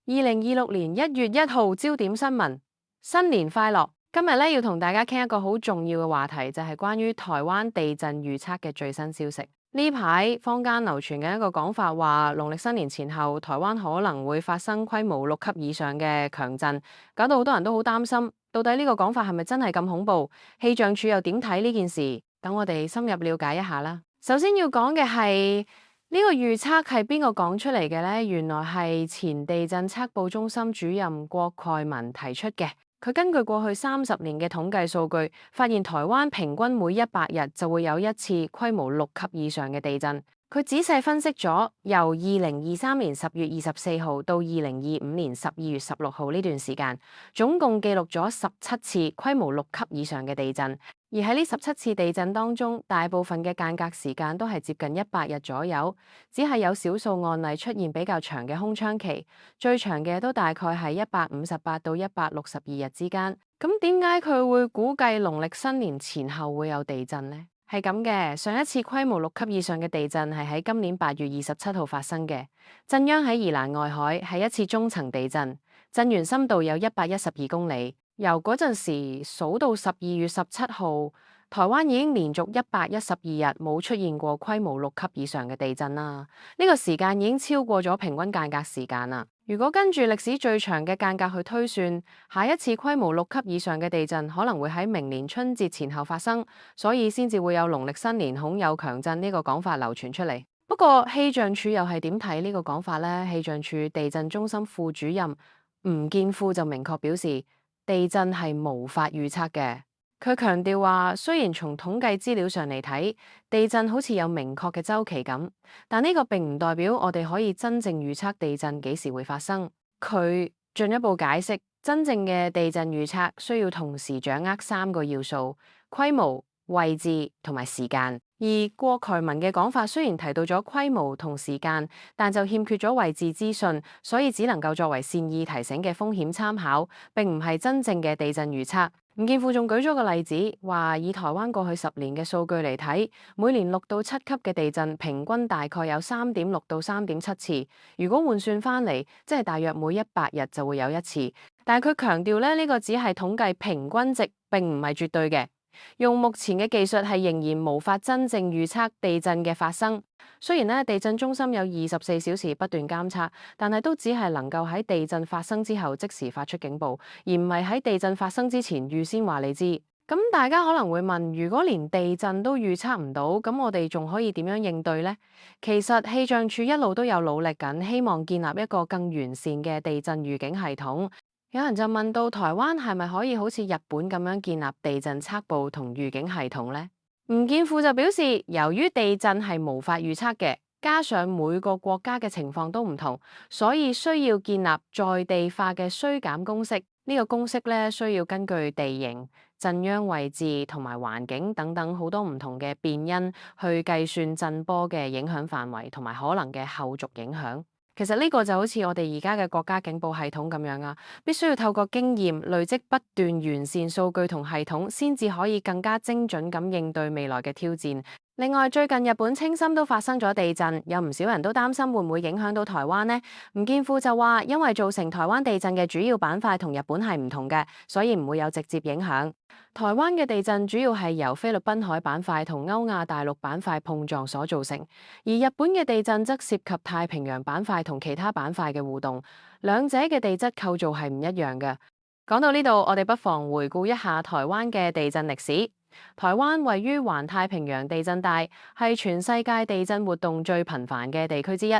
2026年1月1號焦點新聞，新年快樂！今日咧要同大家傾一個好重要嘅話題，就係關於台灣地震預測嘅最新消息。呢排坊間流傳嘅一個講法話，農曆新年前後，台灣可能會發生規模6級以上嘅強震，搞到好多人都好擔心。到底呢個講法係咪真係咁恐怖？氣象署又點睇呢件事？等我哋深入了解一下啦。首先要講嘅係，呢個預測係邊個講出嚟嘅呢？原來係前地震測報中心主任郭蓋文提出嘅。佢根據過去30年嘅統計數據，發現台灣平均每100日就會有一次規模6級以上嘅地震。佢仔細分析咗由2023年10月24號到2025年12月16號呢段時間，總共記錄咗17次規模6級以上嘅地震。而喺呢17次地震當中，大部分嘅間隔時間都係接近100日左右，只係有少數案例出現比較長嘅空窗期，最長嘅都大概係158到162日之間。咁點解佢會估計農曆新年前後會有地震呢？係咁嘅，上一次規模6級以上嘅地震係喺今年8月27號發生嘅，震央喺宜蘭外海，係一次中層地震，震源深度有112公里。由嗰陣時數到12月17號，台灣已經連續112日冇出現過規模6級以上嘅地震啦。呢個時間已經超過咗平均間隔時間啦。如果跟住歷史最長嘅間隔去推算，下一次規模6級以上嘅地震可能會喺明年春節前後發生，所以先至會有農曆新年恐有強震呢個講法流傳出嚟。不過氣象署又係點睇呢個講法呢？氣象署地震中心副主任吳建富就明確表示，地震係無法預測嘅。佢強調話，雖然從統計資料上嚟睇，地震好似有明確嘅週期咁，但呢個並唔代表我哋可以真正預測地震幾時會發生。佢進一步解釋，真正嘅地震預測需要同時掌握3個要素：規模、位置同埋時間。而郭蓋文嘅講法雖然提到咗規模同時間，但就欠缺咗位置資訊，所以只能夠作為善意提醒嘅風險參考，並唔係真正嘅地震預測。吳建富仲舉咗個例子，話以台灣過去10年嘅數據嚟睇，每年6到7級嘅地震平均大概有3.6到3.7次。如果換算翻嚟，即係大約每100日就會有一次。但係佢強調咧，呢個只係統計平均值，並唔係絕對嘅。用目前嘅技術係仍然無法真正預測地震嘅發生。雖然地震中心有24小時不斷監測，但係都只係能夠喺地震發生之後即時發出警報，而唔係喺地震發生之前預先話你知。咁大家可能會問，如果連地震都預測唔到，咁我哋仲可以點樣應對呢？其實氣象署一路都有努力緊，希望建立一個更完善嘅地震預警系統。有人就問到台灣係咪可以好似日本咁樣建立地震測報同預警系統呢？吳建富就表示，由於地震係無法預測嘅，加上每個國家嘅情況都唔同，所以需要建立在地化嘅衰減公式。呢個公式咧，需要根據地形、震央位置同埋環境等等好多唔同嘅變因去計算震波嘅影響範圍同埋可能嘅後續影響。其實呢個就好似我哋而家嘅國家警報系統咁樣啊，必須要透過經驗累積不斷完善數據同系統，先至可以更加精準咁應對未來嘅挑戰。另外，最近日本青森都發生咗地震，有唔少人都擔心會唔會影響到台灣呢？吳建富就話，因為造成台灣地震嘅主要板塊同日本係唔同嘅，所以唔會有直接影響。台灣嘅地震主要係由菲律賓海板塊同歐亞大陸板塊碰撞所造成，而日本嘅地震則涉及太平洋板塊同其他板塊嘅互動，兩者嘅地質構造係唔一樣嘅。講到呢度，我哋不妨回顧一下台灣嘅地震歷史。台灣位於環太平洋地震帶，係全世界地震活動最頻繁嘅地區之一。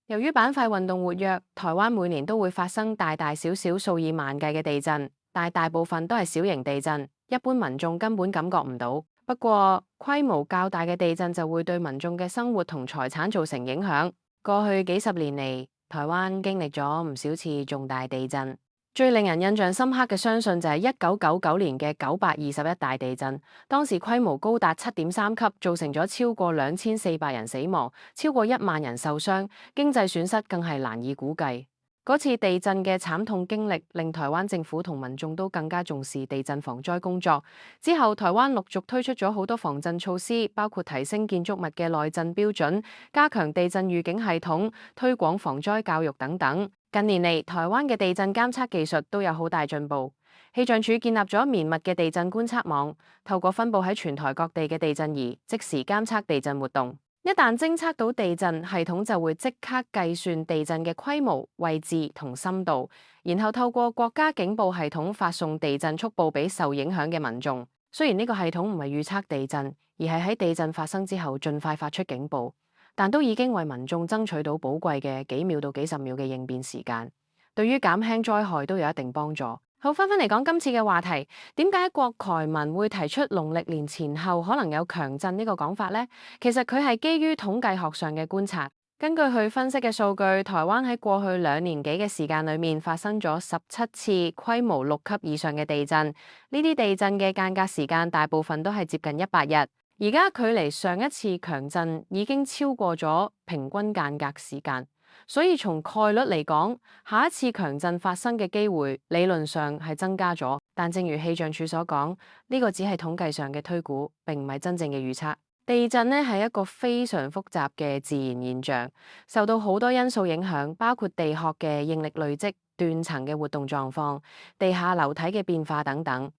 由於板塊運動活躍，台灣每年都會發生大大小小數以萬計嘅地震，但大部分都係小型地震，一般民眾根本感覺唔到。不過，規模較大嘅地震就會對民眾嘅生活同財產造成影響。過去幾十年嚟，台灣經歷咗唔少次重大地震。最令人印象深刻嘅，相信就係1999年嘅921大地震，當時規模高達7.3級，造成咗超過2400人死亡，超過1萬人受傷，經濟損失更係難以估計。嗰次地震嘅慘痛經歷，令台灣政府同民眾都更加重視地震防災工作。之後，台灣陸續推出咗好多防震措施，包括提升建築物嘅耐震標準、加強地震預警系統、推廣防災教育等等。近年嚟，台灣嘅地震監測技術都有好大進步。氣象署建立咗綿密嘅地震觀測網，透過分佈喺全台各地嘅地震儀，即時監測地震活動。一旦偵測到地震，系統就會即刻計算地震嘅規模、位置同深度，然後透過國家警報系統發送地震速報俾受影響嘅民眾。雖然呢個系統唔係預測地震，而係喺地震發生之後盡快發出警報，但都已經為民眾爭取到寶貴嘅幾秒到幾十秒嘅應變時間，對於減輕災害都有一定幫助。好，翻返嚟講今次嘅話題，點解郭台銘會提出農曆年前後可能有強震呢個講法呢？其實佢係基於統計學上嘅觀察，根據佢分析嘅數據，台灣喺過去2年幾嘅時間裏面發生咗17次規模6級以上嘅地震，呢啲地震嘅間隔時間大部分都係接近100日，而家距離上一次強震已經超過咗平均間隔時間。所以從概率嚟講，下一次強震發生嘅機會理論上係增加咗，但正如氣象署所講，呢個只係統計上嘅推估，並唔係真正嘅預測。地震呢係一個非常複雜嘅自然現象，受到好多因素影響，包括地殼嘅應力累積、斷層嘅活動狀況、地下流體嘅變化等等。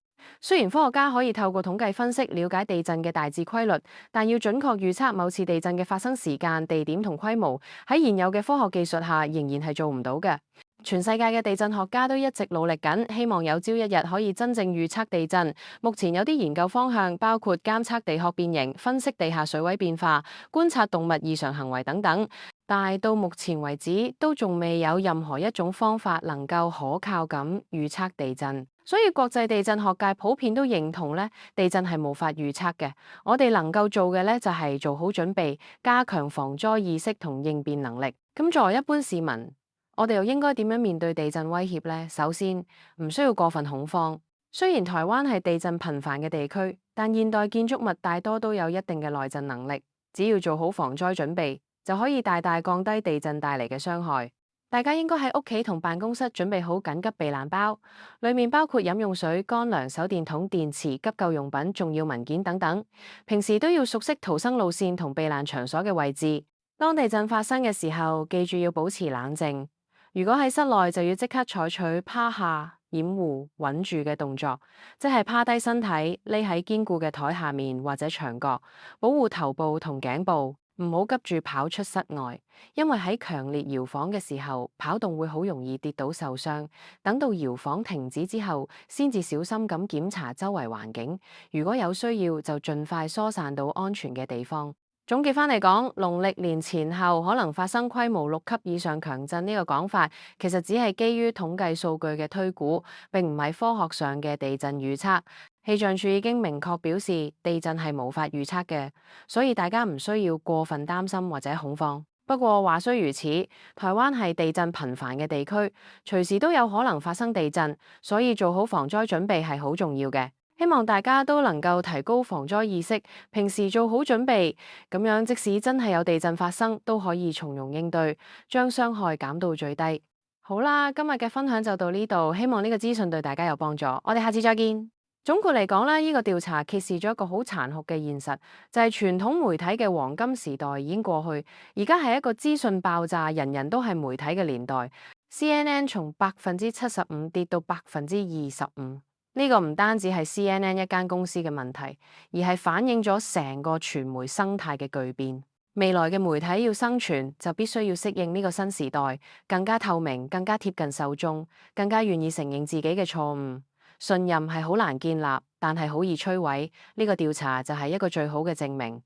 雖然科學家可以透過統計分析了解地震嘅大致規律，但要準確預測某次地震嘅發生時間、地點同規模，喺現有嘅科學技術下仍然係做唔到嘅。全世界嘅地震學家都一直努力緊，希望有朝一日可以真正預測地震。目前有啲研究方向包括監測地殼變形、分析地下水位變化、觀察動物異常行為等等，但係到目前為止都仲未有任何一種方法能夠可靠咁預測地震。所以國際地震學界普遍都認同咧，地震係無法預測嘅。我哋能夠做嘅咧就係做好準備，加強防災意識同應變能力。咁作為一般市民，我哋又應該點樣面對地震威脅呢？首先，唔需要過分恐慌。雖然台灣係地震頻繁嘅地區，但現代建築物大多都有一定嘅耐震能力，只要做好防災準備，就可以大大降低地震帶嚟嘅傷害。大家應該喺屋企同辦公室準備好緊急避難包，裡面包括飲用水、乾糧、手電筒、電池、急救用品、重要文件等等。平時都要熟悉逃生路線同避難場所嘅位置。當地震發生嘅時候，記住要保持冷靜。如果喺室內，就要即刻採取趴下、掩護、穩住嘅動作，即係趴低身體，匿喺堅固嘅台下面或者牆角，保護頭部同頸部，唔好急住跑出室外，因為喺強烈搖晃嘅時候，跑動會好容易跌倒受傷。等到搖晃停止之後，先至小心咁檢查周圍環境，如果有需要，就盡快疏散到安全嘅地方。總結返嚟講，農曆年前後可能發生規模6級以上強震呢個講法，其實只係基於統計數據嘅推估，並唔係科學上嘅地震預測。氣象署已經明確表示，地震係無法預測嘅，所以大家唔需要過分擔心或者恐慌。不過話雖如此，台灣係地震頻繁嘅地區，隨時都有可能發生地震，所以做好防災準備係好重要嘅。希望大家都能夠提高防災意識，平時做好準備，咁樣即使真係有地震發生，都可以從容應對，將傷害減到最低。好啦，今日嘅分享就到呢度，希望呢個資訊對大家有幫助。我哋下次再見。總括嚟講咧，呢個調查揭示咗一個好殘酷嘅現實，就係傳統媒體嘅黃金時代已經過去，而家係一個資訊爆炸、人人都係媒體嘅年代。CNN 從75%跌到25%。呢個唔單止係 CNN 一間公司嘅問題，而係反映咗成個傳媒生態嘅巨變。未來嘅媒體要生存，就必須要適應呢個新時代，更加透明，更加貼近受眾，更加願意承認自己嘅錯誤。信任係好難建立，但係好易摧毀。呢個調查就係一個最好嘅證明。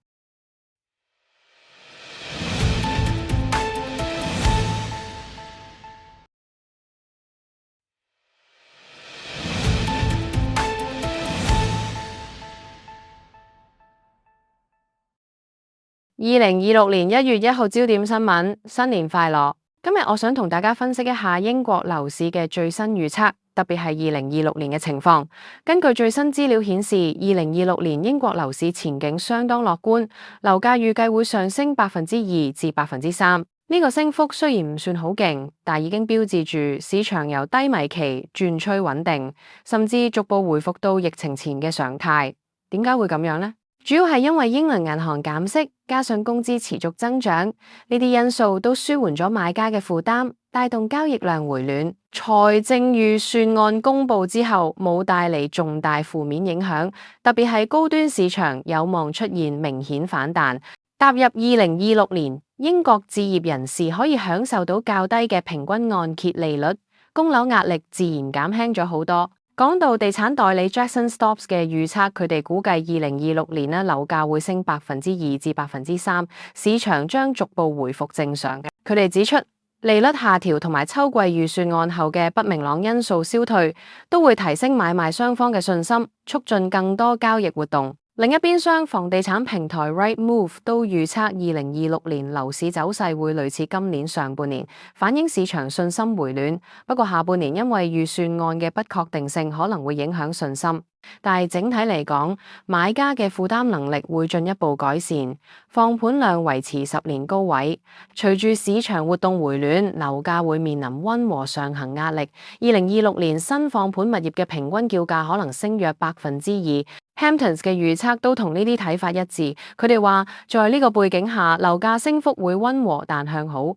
2026年1月1號焦點新聞，新年快樂！今日我想同大家分析一下英國樓市嘅最新預測，特別係2026年嘅情況。根據最新資料顯示，2026年英國樓市前景相當樂觀，樓價預計會上升2%至3%。呢個升幅雖然唔算好勁，但已經標誌住市場由低迷期轉趨穩定，甚至逐步回復到疫情前嘅常態。點解會咁樣呢？主要係因為英倫銀行減息，加上工資持續增長，呢啲因素都舒緩咗買家嘅負擔，帶動交易量回暖。財政預算案公布之後，冇帶嚟重大負面影響，特別係高端市場有望出現明顯反彈。踏入2026年，英國置業人士可以享受到較低嘅平均按揭利率，供樓壓力自然減輕咗好多。講到地產代理 Jackson Stops 嘅預測，佢哋估計2026年咧樓價會升2%至3%，市場將逐步回復正常嘅。佢哋指出，利率下調同埋秋季預算案後嘅不明朗因素消退，都會提升買賣雙方嘅信心，促進更多交易活動。另一邊廂，房地產平台 Rightmove 都預測2026年樓市走勢會類似今年上半年，反映市場信心回暖。不過下半年因為預算案嘅不確定性，可能會影響信心。但係整體嚟講，買家嘅負擔能力會進一步改善，放盤量維持10年高位。隨住市場活動回暖，樓價會面臨溫和上行壓力。2026年新放盤物業嘅平均叫價可能升約2%。Hamptons 嘅預測都同呢啲睇法一致，佢哋話在呢個背景下，樓價升幅會溫和但向好。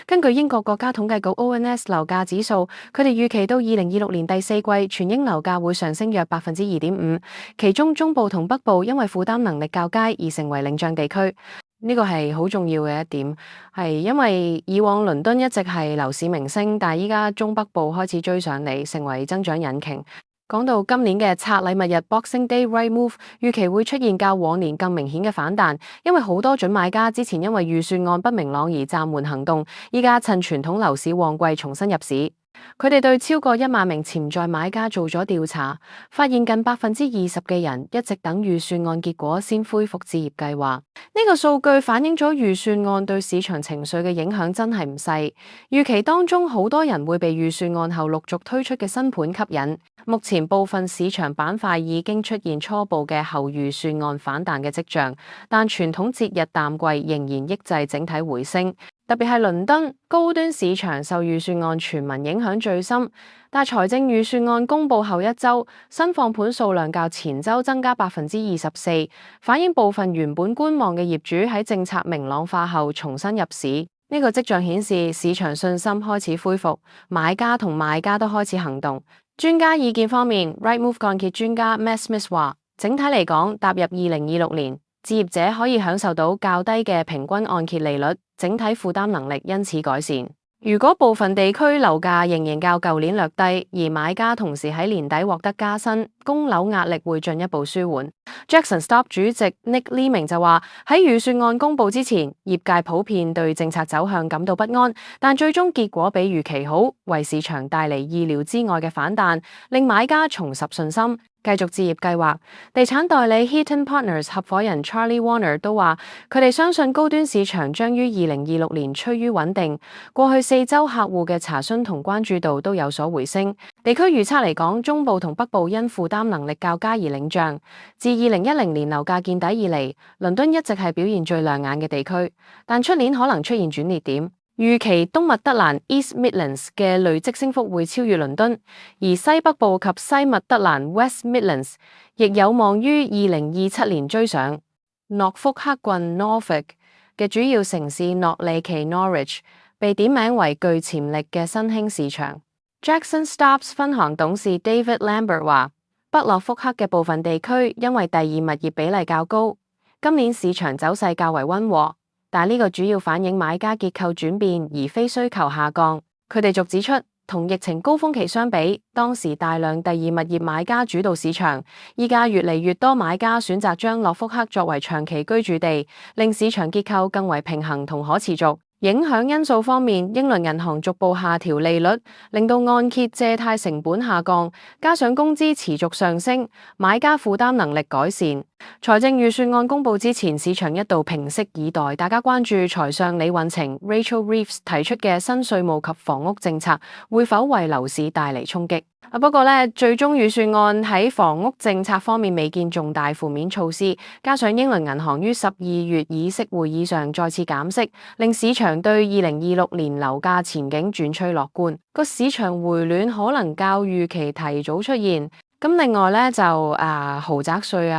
根據英國國家統計局 ONS 樓價指數，佢哋預期到2026年第四季全英樓價會上升約2.5%，其中中部同北部因為負擔能力較佳而成為領漲地區。呢個係好重要嘅一點，係因為以往倫敦一直係樓市明星，但係依家中北部開始追上嚟，成為增長引擎。講到今年嘅拆禮物日 Boxing Day，Rightmove 預期會出現較往年更明顯嘅反彈，因為好多準買家之前因為預算案不明朗而暫緩行動，依家趁傳統樓市旺季重新入市。佢哋對超過1萬名潛在買家做咗調查，發現近20%嘅人一直等預算案結果先恢復置業計劃。呢個數據反映咗預算案對市場情緒嘅影響真係唔細。預期當中好多人會被預算案後陸續推出嘅新盤吸引。目前部分市場板塊已經出現初步嘅後預算案反彈嘅跡象，但傳統節日淡季仍然抑制整體回升。特別係倫敦高端市場受預算案傳聞影響最深，但財政預算案公布後一周，新放盤數量較前周增加24%，反映部分原本觀望嘅業主喺政策明朗化後重新入市。呢個跡象顯示市場信心開始恢復，買家同賣家都開始行動。專家意見方面 ，Rightmove 按揭專家 Matt Smith 話，整體嚟講，踏入2026年，置業者可以享受到較低嘅平均按揭利率，整體負擔能力因此改善。如果部分地區樓價仍然較舊年略低，而買家同時喺年底獲得加薪，供樓壓力會進一步舒緩。Jackson Stop 主席 Nick Leeming 就話，喺預算案公布之前，業界普遍對政策走向感到不安，但最終結果比預期好，為市場帶嚟意料之外嘅反彈，令買家重拾信心，繼續置業計劃。地產代理 Heaton Partners 合夥人 Charlie Warner 都話，佢哋相信高端市場將於2026年趨於穩定。過去4週客戶嘅查詢同關注度都有所回升。地區預測嚟講，中部同北部因負擔能力較佳而領漲。自2010年樓價見底以嚟，倫敦一直係表現最亮眼嘅地區，但出年可能出現轉捩點。預期東密德蘭 East Midlands 嘅累積升幅會超越倫敦，而西北部及西密德蘭 West Midlands 亦有望於2027年追上。諾福克郡 Norfolk 嘅主要城市諾里奇 Norwich 被點名為具潛力嘅新興市場。Jackson Stops 分行董事 David Lambert 話，北諾福克嘅部分地區因為第二物業比例較高，今年市場走勢較為溫和。但呢個主要反映買家結構轉變，而非需求下降。佢哋續指出，同疫情高峰期相比，當時大量第二物業買家主導市場，依家越嚟越多買家選擇將諾福克作為長期居住地，令市場結構更為平衡同可持續。影響因素方面，英倫銀行逐步下調利率，令到按揭借貸成本下降，加上工資持續上升，買家負擔能力改善。財政預算案公布之前，市場一度屏息以待，大家關注財相李運晴 Rachel Reeves 提出嘅新稅務及房屋政策會否為樓市帶嚟衝擊。不過最終預算案喺房屋政策方面未見重大負面措施，加上英倫銀行於12月議息會議上再次減息，令市場對2026年樓價前景轉趨樂觀。個市場回暖可能較預期提早出現。咁另外咧就豪宅稅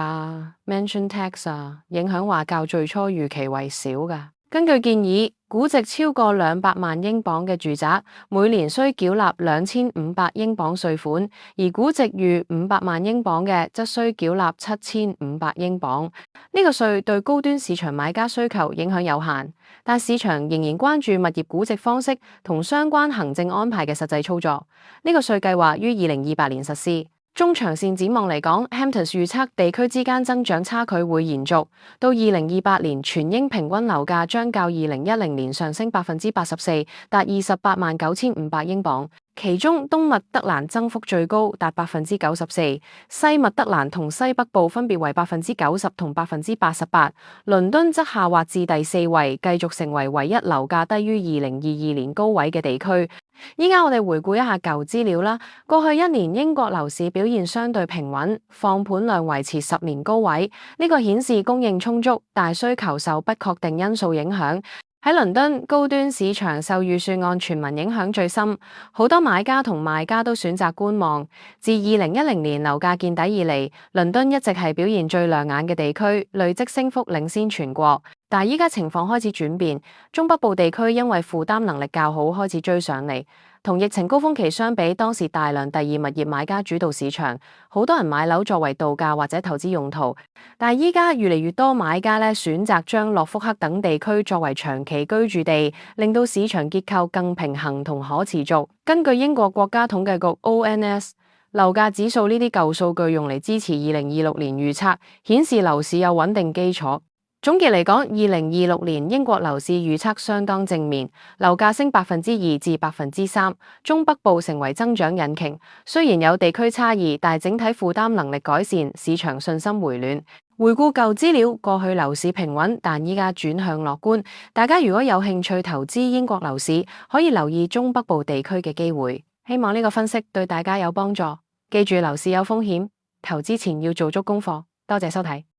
Mansion Tax 影響話較最初預期為少噶。根據建議，估值超過200萬英鎊嘅住宅，每年需繳納2500英鎊稅款；而估值逾500萬英鎊嘅，則需繳納7500英鎊。呢個稅對高端市場買家需求影響有限，但市場仍然關注物業估值方式同相關行政安排嘅實際操作。呢個稅計劃於2028年實施。中長線展望嚟講，Hamptons 預測地區之間增長差距會延續，到2028年全英平均樓價將較2010年上升84%，達289500英鎊。其中東密德蘭增幅最高，達94%，西密德蘭同西北部分別為90%同88%，倫敦則下滑至第4位，繼續成為唯一樓價低於2022年高位嘅地區。依家我哋回顧一下舊資料啦。過去一年英國樓市表現相對平穩，放盤量維持10年高位，呢個顯示供應充足，但需求受不確定因素影響。喺倫敦，高端市場受預算案傳聞影響最深，好多買家同賣家都選擇觀望。自2010年樓價見底以嚟，倫敦一直係表現最亮眼嘅地區，累積升幅領先全國。但係依家情況開始轉變，中北部地區因為負擔能力較好，開始追上嚟。同疫情高峰期相比，當時大量第二物業買家主導市場，好多人買樓作為度假或者投資用途。但係依家越嚟越多買家選擇將諾福克等地區作為長期居住地，令到市場結構更平衡同可持續。根據英國國家統計局 ONS 樓價指數呢啲舊數據用嚟支持2026年預測，顯示樓市有穩定基礎。總結嚟講，2026年英國樓市預測相當正面，樓價升2%至3%，中北部成為增長引擎。雖然有地區差異，但整體負擔能力改善，市場信心回暖。回顧舊資料，過去樓市平穩，但依家轉向樂觀。大家如果有興趣投資英國樓市，可以留意中北部地區嘅機會。希望呢個分析對大家有幫助。記住樓市有風險，投資前要做足功課。多謝收睇。